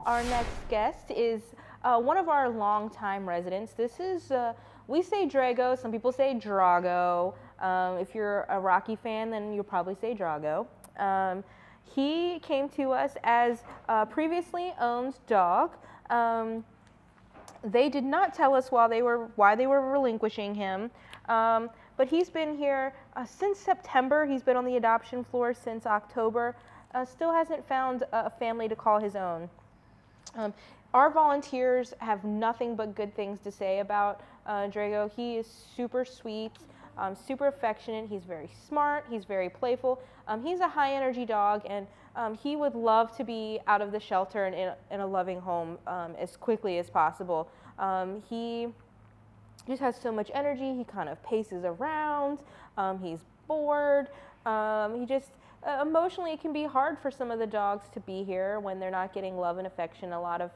Our next guest is one of our longtime residents. This is, we say Drago, some people say Drago. If you're a Rocky fan, then you'll probably say Drago. He came to us as a previously owned dog. They did not tell us why they were relinquishing him, but he's been here since September. He's been on the adoption floor since October. Still hasn't found a family to call his own. Our volunteers have nothing but good things to say about Drago. He is super sweet, super affectionate. He's very smart. He's very playful. He's a high energy dog, and he would love to be out of the shelter and in a loving home as quickly as possible. He just has so much energy. He kind of paces around. He's bored. He just emotionally, it can be hard for some of the dogs to be here when they're not getting love and affection, a lot of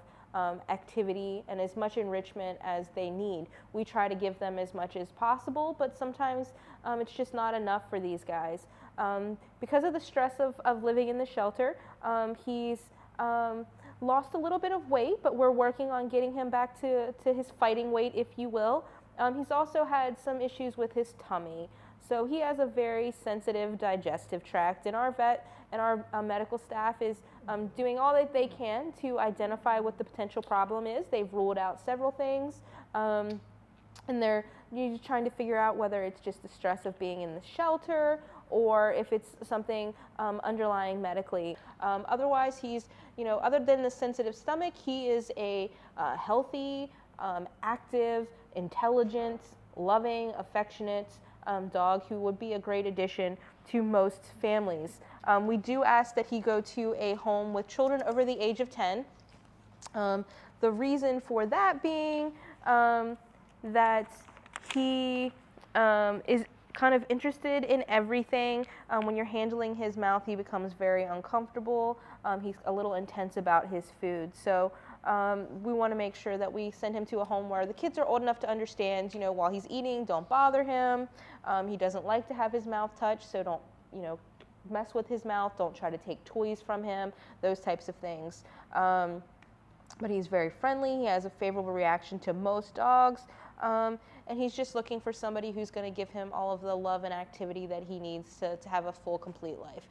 activity and as much enrichment as they need. We try to give them as much as possible, but sometimes it's just not enough for these guys. Because of the stress of living in the shelter, he's lost a little bit of weight, but we're working on getting him back to his fighting weight, if you will. He's also had some issues with his tummy. So he has a very sensitive digestive tract, and our vet and our medical staff is doing all that they can to identify what the potential problem is. They've ruled out several things, and they're trying to figure out whether it's just the stress of being in the shelter or if it's something underlying medically. Otherwise, he's, other than the sensitive stomach, he is a healthy, active, intelligent, loving, affectionate dog who would be a great addition to most families. We do ask that he go to a home with children over the age of 10. The reason for that being that he is kind of interested in everything. When you're handling his mouth, he becomes very uncomfortable. He's a little intense about his food. So we want to make sure that we send him to a home where the kids are old enough to understand, while he's eating, don't bother him. He doesn't like to have his mouth touched, so don't, mess with his mouth. Don't try to take toys from him, those types of things. But he's very friendly. He has a favorable reaction to most dogs. And he's just looking for somebody who's going to give him all of the love and activity that he needs to have a full, complete life.